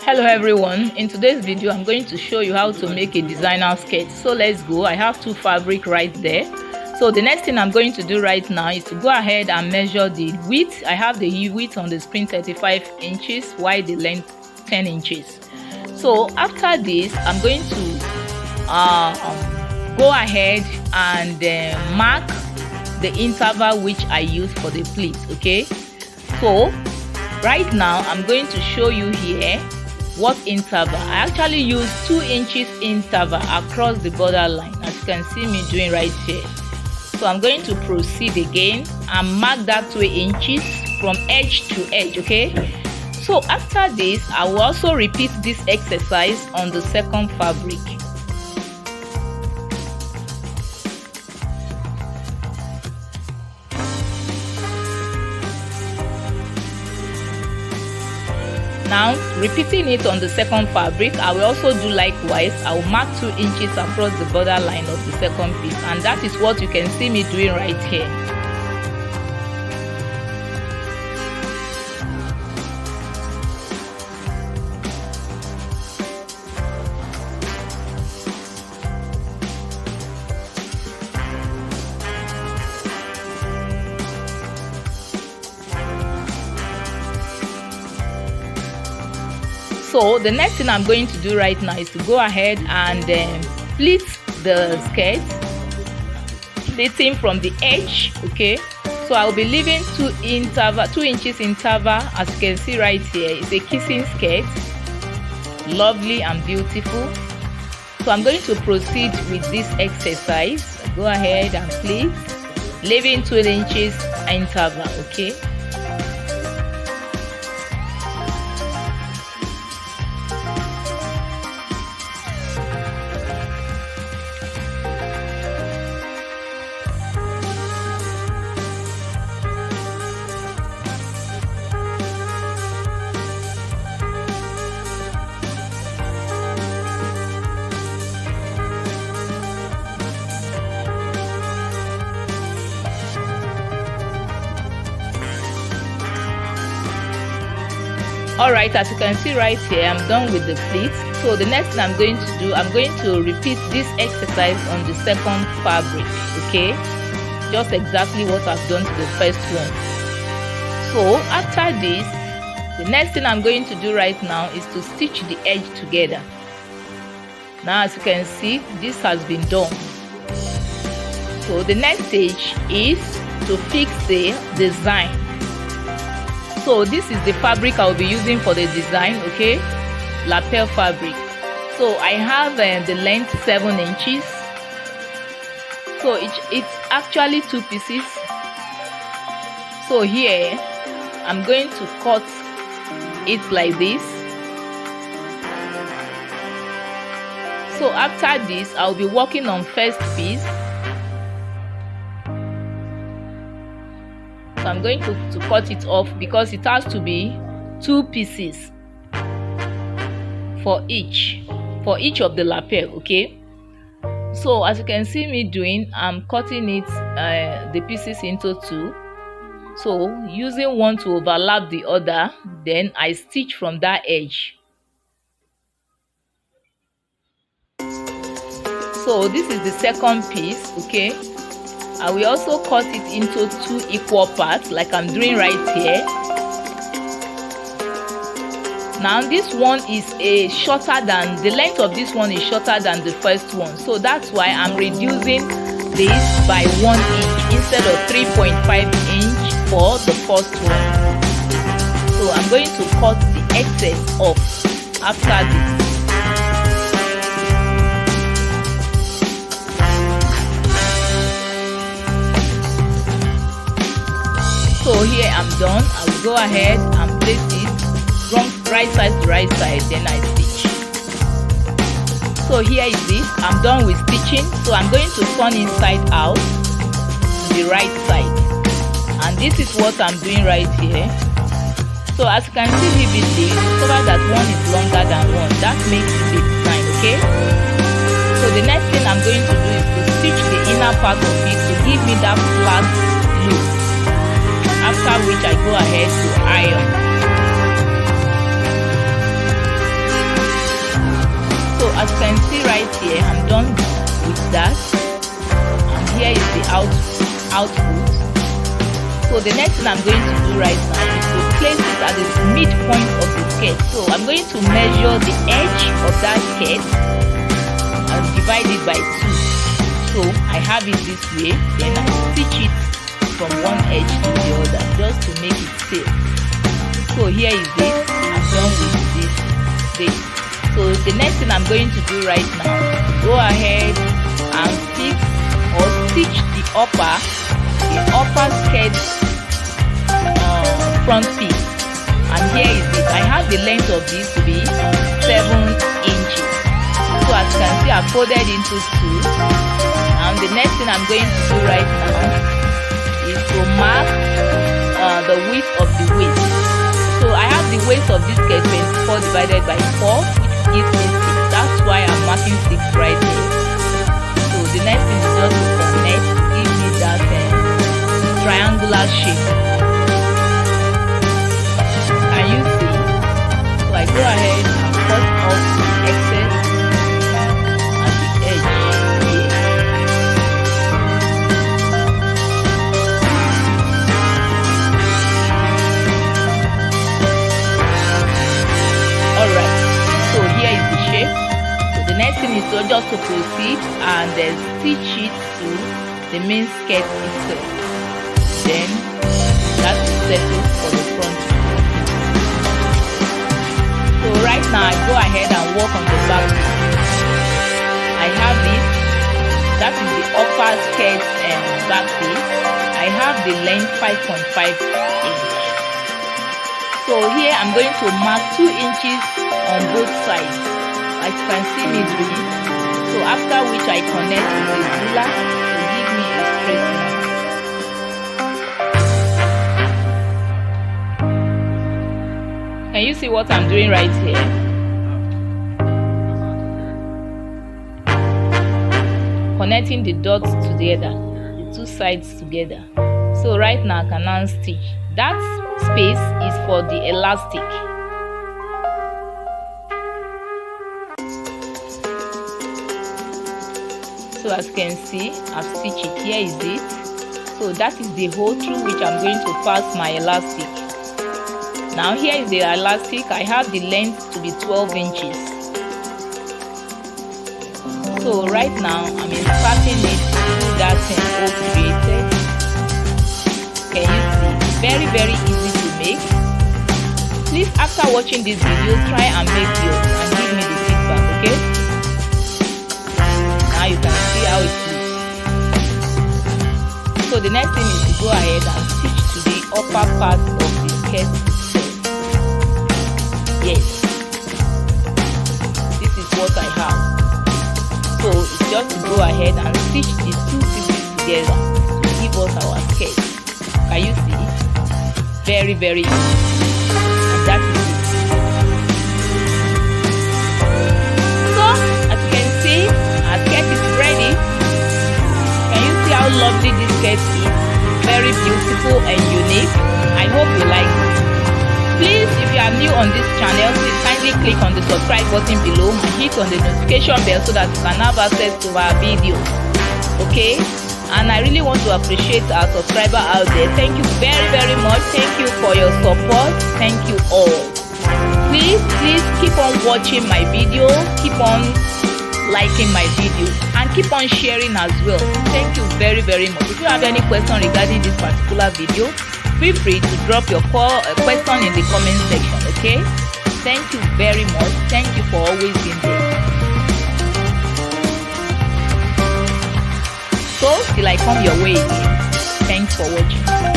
Hello everyone, in today's video I'm going to show you how to make a designer skirt. So let's go. I have two fabric right there. So the next thing I'm going to do right now is to go ahead and measure the width. I have the width on the screen 35 inches while the length 10 inches. So after this I'm going to go ahead and mark the interval which I use for the pleats. Okay, so right now I'm going to show you here what interval. I actually use 2 inches interval across the borderline, as you can see me doing right here. So I'm going to proceed again and mark that 2 inches from edge to edge. Okay, so after this I will also repeat this exercise on the second fabric. Now, repeating it on the second fabric, I will also do likewise. I will mark 2 inches across the borderline of the second piece, and that is what you can see me doing right here. So the next thing I'm going to do right now is to go ahead and pleat the skirt, pleating from the edge. Okay, so I will be leaving 2 inches interval. As you can see right here, it's a kissing skirt, lovely and beautiful. So I'm going to proceed with this exercise. Go ahead and pleat, leaving 2 inches interval. Okay. Alright, as you can see right here, I'm done with the pleat. So the next thing I'm going to do, I'm going to repeat this exercise on the second fabric. Okay, just exactly what I've done to the first one. So after this, the next thing I'm going to do right now is to stitch the edge together. Now as you can see, this has been done. So the next stage is to fix the design. So this is the fabric I will be using for the design. Okay, lapel fabric. So I have the length 7 inches. So it's actually 2 pieces. So here I'm going to cut it like this. So after this I'll be working on first piece. So I'm going to cut it off because it has to be 2 pieces for each of the lapel. Okay, so as you can see me doing, I'm cutting it the pieces into 2. So using one to overlap the other, then I stitch from that edge. So this is the second piece. Okay, I will also cut it into 2 equal parts like I'm doing right here. Now this one is the length of this one is shorter than the first one. So that's why I'm reducing this by 1 inch instead of 3.5 inch for the first one. So I'm going to cut the excess off after this. So here I'm done. I will go ahead and place it from right side to right side, then I stitch. So here is it. I'm done with stitching. So I'm going to turn inside out to the right side, and this is what I'm doing right here. So as you can see vividly, you discover that one is longer than one. That makes it a design. Okay, so the next thing I'm going to do is to stitch the inner part of it to give me that flat look. After which I go ahead to iron. can see right here, I'm done with that, and here is the output. So the next thing I'm going to do right now is to place it at the midpoint of the skirt. So I'm going to measure the edge of that skirt and divide it by 2. So I have it this way, then I stitch it from one edge to the other just to make it safe. So here is it. I'm done with this. So the next thing I'm going to do right now is go ahead and fix or stitch the upper skirt front piece. And here is it. I have the length of this to be 7 inches. So as you can see, I've folded into 2. And the next thing I'm going to do right now is to mark the width of the waist. So I have the waist of this skirt 24 divided by 4, which gives me 6. That's why I'm marking 6 right here. So the next thing is just to connect, give me that triangular shape. Can you see? So I go ahead and cut off the excess at the edge here. Alright, so here is the shape. So the next thing is just to proceed and then stitch it to the main skirt itself. Then that is settled for the front. So right now I go ahead and work on the back piece. I have it. That is the upper skirt and back piece. I have the length 5.5 inch. So here I'm going to mark 2 inches on both sides, as you can see me do it. So after which I connect with the ruler to give me a straight line. Can you see what I'm doing right here? Connecting the dots together, the 2 sides together. So right now I can now stitch. That space is for the elastic. So as you can see, I've stitched it. Here is it. So that is the hole through which I'm going to pass my elastic. Now here is the elastic. I have the length to be 12 inches. So right now I'm inserting it through that hole created. Can you see? Very, very easy to make. Please, after watching this video, try and make yours and give me the feedback, okay? Now you can see how it looks. So the next thing is to go ahead and stitch to the upper part of the skirt itself. Yes, this is what I have. So it's just to go ahead and stitch the 2 pieces together to give us our skirt. Can you see? Very, very easy. And that is it. So as you can see, our skirt is ready. Can you see how lovely this skirt is? Very beautiful and unique. I hope you like it. Please, if you are new on this channel, please kindly click on the subscribe button below and hit on the notification bell so that you can have access to our videos. Okay? And I really want to appreciate our subscriber out there. Thank you very, very much. Thank you for your support. Thank you all. Please keep on watching my video. Keep on liking my video and keep on sharing as well. Thank you very, very much. If you have any question regarding this particular video, feel free to drop your question in the comment section. Okay? Thank you very much. Thank you for always being there. So till I come your way again. Thanks for watching.